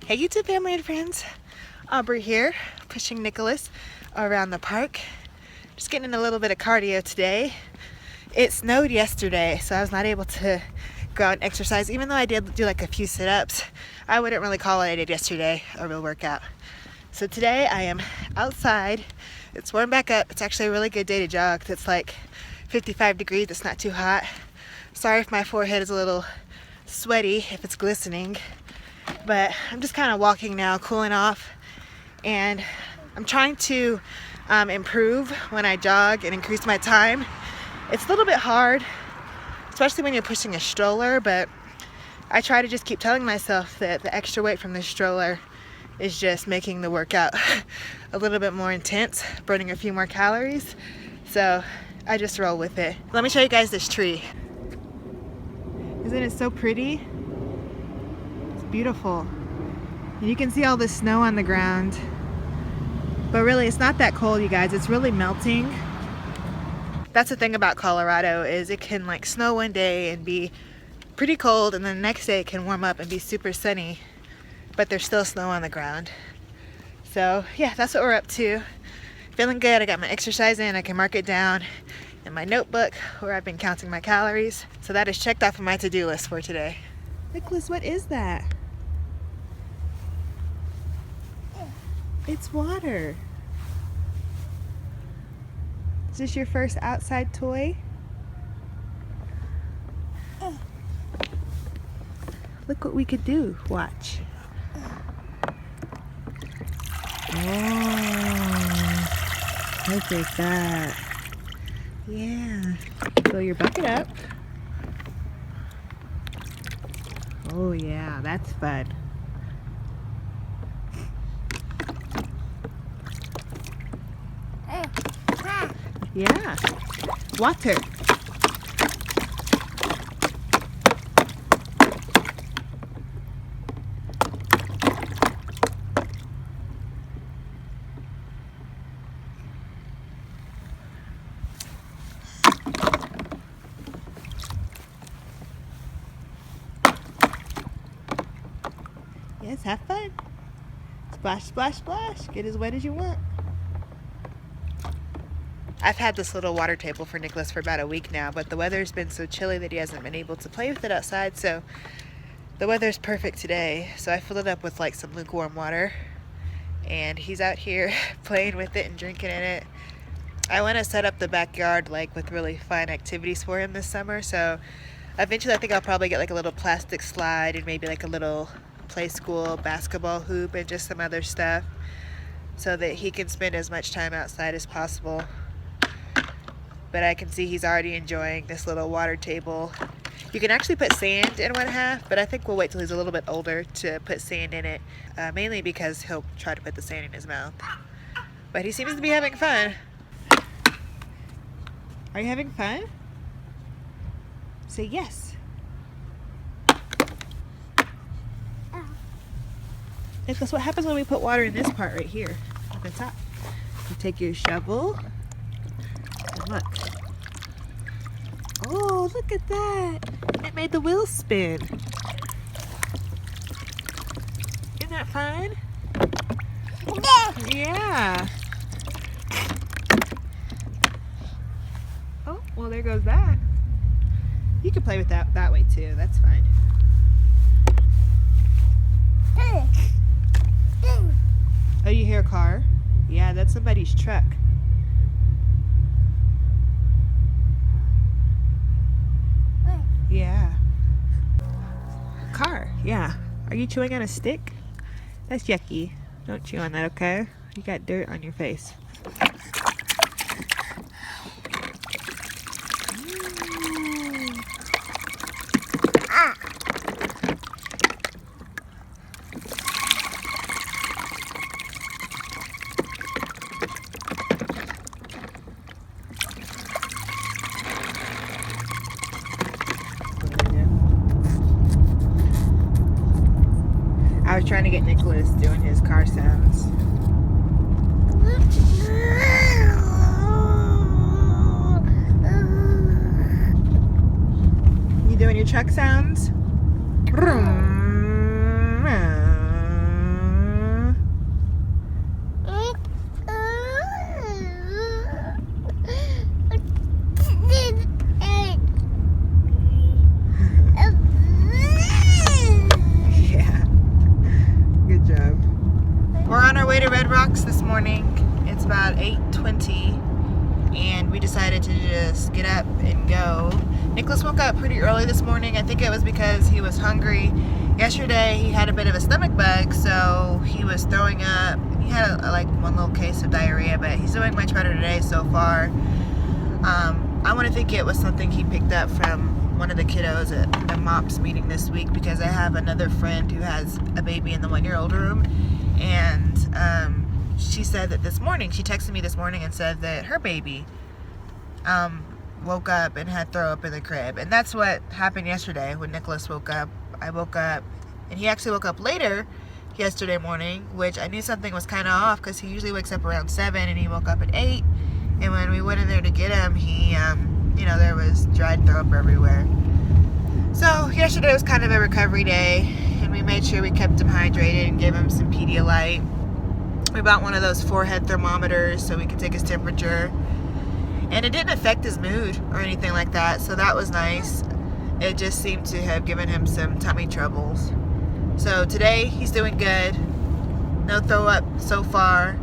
Hey YouTube family and friends, Aubrie here, pushing Nicolas around the park. Just getting in a little bit of cardio today. It snowed yesterday, so I was not able to go out and exercise. Even though I did do like a few sit-ups, I wouldn't really call what I did yesterday a real workout. So today I am outside. It's warm back up. It's actually a really good day to jog. It's like 55 degrees. It's not too hot. Sorry if my forehead is a little sweaty, if it's glistening. But I'm just kind of walking now, cooling off, and I'm trying to improve when I jog and increase my time. It's a little bit hard, especially when you're pushing a stroller, but I try to just keep telling myself that the extra weight from the stroller is just making the workout a little bit more intense, burning a few more calories. So I just roll with it. Let me show you guys this tree. Isn't it so pretty? Beautiful. And you can see all the snow on the ground, but really it's not that cold, you guys. It's really melting. That's the thing about Colorado, is it can like snow one day and be pretty cold, and then the next day it can warm up and be super sunny, but there's still snow on the ground. So yeah, that's what we're up to. Feeling good. I got my exercise in. I can mark it down in my notebook where I've been counting my calories. So that is checked off of my to-do list for today. Nicolas, what is that? It's water. Is this your first outside toy? Look what we could do. Watch. Oh, look at that. Yeah. Fill your bucket up. Oh yeah, that's fun. Yeah, water. Yes, have fun. Splash, splash, splash. Get as wet as you want. I've had this little water table for Nicolas for about a week now, but the weather's been so chilly that he hasn't been able to play with it outside, so the weather's perfect today. So I filled it up with like some lukewarm water, and he's out here playing with it and drinking in it. I want to set up the backyard like with really fun activities for him this summer, so eventually I think I'll probably get like a little plastic slide and maybe like a little play school basketball hoop and just some other stuff, so that he can spend as much time outside as possible. But I can see he's already enjoying this little water table. You can actually put sand in one half, but I think we'll wait till he's a little bit older to put sand in it, mainly because he'll try to put the sand in his mouth. But he seems to be having fun. Are you having fun? Say yes. That's what happens when we put water in this part right here at the top. You take your shovel. Look. Oh, look at that. It made the wheels spin. Isn't that fun? Yeah. Oh, well, there goes that. You can play with that way too. That's fine. Oh, you hear a car? Yeah, that's somebody's truck. Yeah. Car, yeah. Are you chewing on a stick? That's yucky. Don't chew on that, okay? You got dirt on your face. I was trying to get Nicolas doing his car sounds. You doing your truck sounds? Rocks this morning. It's about 8:20 and we decided to just get up and go. Nicholas woke up pretty early this morning. I think it was because he was hungry. Yesterday he had a bit of a stomach bug, so he was throwing up. He had like one little case of diarrhea, but he's doing much better today so far. I want to think it was something he picked up from one of the kiddos at the MOPS meeting this week, because I have another friend who has a baby in the 1-year-old room, and she said that this morning, she texted me this morning and said that her baby woke up and had throw up in the crib. And that's what happened yesterday when Nicholas woke up. I woke up, and he actually woke up later yesterday morning, which I knew something was kind of off because he usually wakes up around 7 and he woke up at 8. And when we went in there to get him, he, there was dried throw up everywhere. So yesterday was kind of a recovery day, and we made sure we kept him hydrated and gave him some Pedialyte. We bought one of those forehead thermometers so we could take his temperature. And it didn't affect his mood or anything like that, so that was nice. It just seemed to have given him some tummy troubles. So today he's doing good. No throw up so far.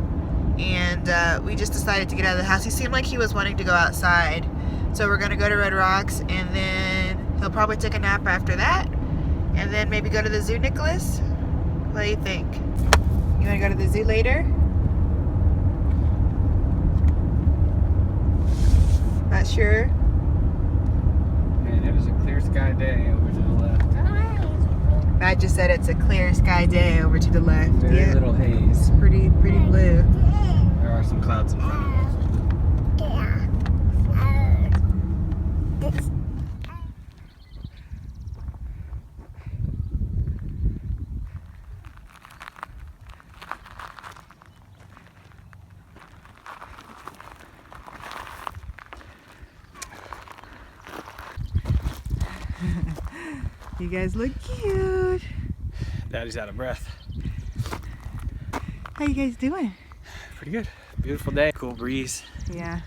And we just decided to get out of the house. He seemed like he was wanting to go outside. So we're going to go to Red Rocks, and then he'll probably take a nap after that. And then maybe go to the zoo, Nicholas? What do you think? You want to go to the zoo later? Not sure. Man, it was a clear sky day over to the left. Matt just said it's a clear sky day over to the left. Very little haze. Pretty blue. There are some clouds in front of us. You guys look cute. Daddy's out of breath. How you guys doing? Pretty good. Beautiful day. Cool breeze. Yeah.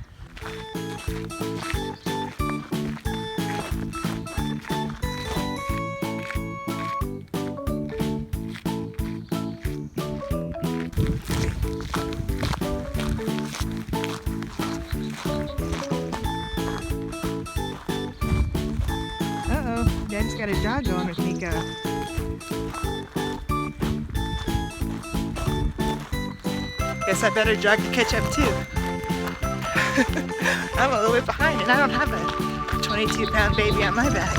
Dad's got a jog going with Nico. Guess I better jog to catch up too. I'm a little bit behind, and I don't have a 22-pound baby on my back.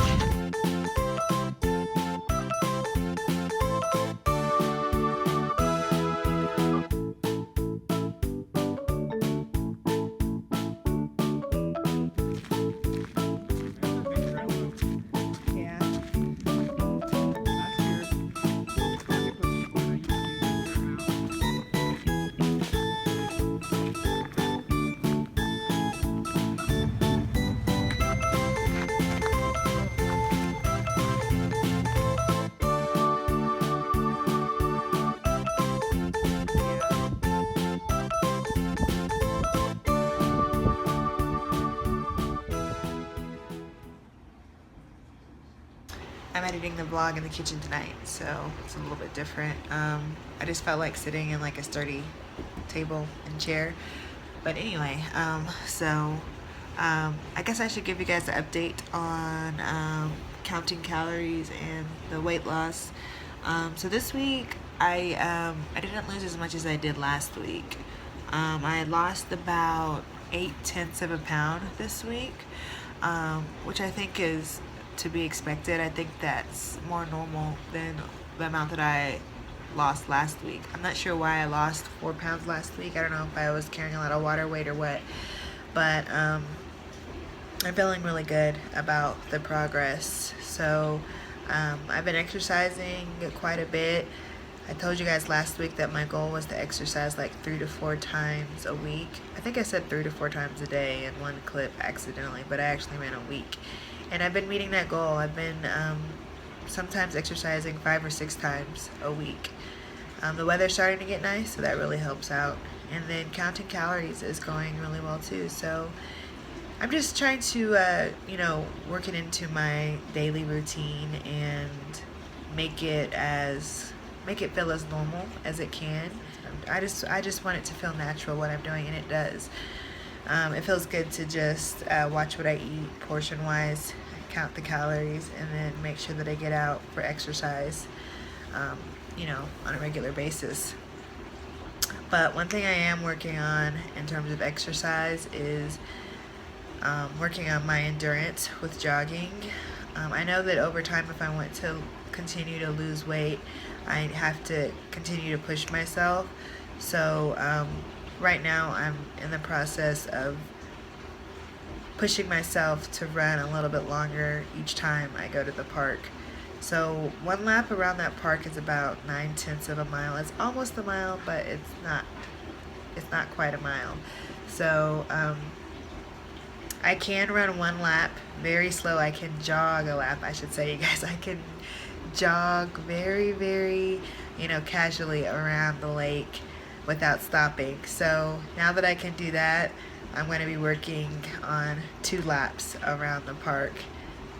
I'm editing the vlog in the kitchen tonight, so it's a little bit different. I just felt like sitting in like a sturdy table and chair. But anyway, I guess I should give you guys an update on counting calories and the weight loss. So this week I didn't lose as much as I did last week. I lost about 0.8 of a pound this week, which I think is to be expected. I think that's more normal than the amount that I lost last week. I'm not sure why I lost 4 pounds last week. I don't know if I was carrying a lot of water weight or what, but I'm feeling really good about the progress. So I've been exercising quite a bit. I told you guys last week that my goal was to exercise like 3 to 4 times a week. I think I said 3 to 4 times a day in one clip accidentally, but I actually meant a week. And I've been meeting that goal. I've been sometimes exercising 5 or 6 times a week. The weather's starting to get nice, so that really helps out. And then counting calories is going really well too. So I'm just trying to, work it into my daily routine and make it as make it feel as normal as it can. I just want it to feel natural what I'm doing, and it does. It feels good to just watch what I eat portion wise, count the calories, and then make sure that I get out for exercise, you know, on a regular basis. But one thing I am working on in terms of exercise is working on my endurance with jogging. I know that over time, if I want to continue to lose weight, I have to continue to push myself. So right now I'm in the process of pushing myself to run a little bit longer each time I go to the park. So one lap around that park is about 9/10 of a mile. It's almost a mile, but it's not quite a mile. So I can run one lap very slow. I can jog a lap, I should say, you guys. I can jog very, very, casually around the lake without stopping. So now that I can do that, I'm going to be working on 2 laps around the park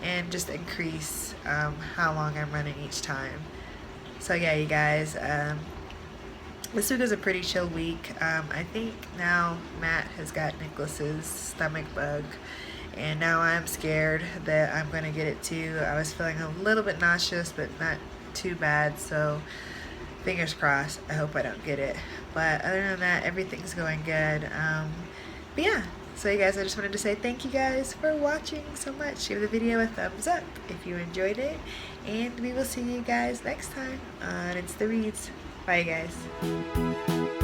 and just increase how long I'm running each time. So yeah, you guys, this week was a pretty chill week. I think now Matt has got Nicholas's stomach bug, and now I'm scared that I'm going to get it too. I was feeling a little bit nauseous, but not too bad, so fingers crossed. I hope I don't get it. But other than that, everything's going good. But yeah, so you guys, I just wanted to say thank you guys for watching so much. Give the video a thumbs up if you enjoyed it, and we will see you guys next time on It's the Reads. Bye, guys.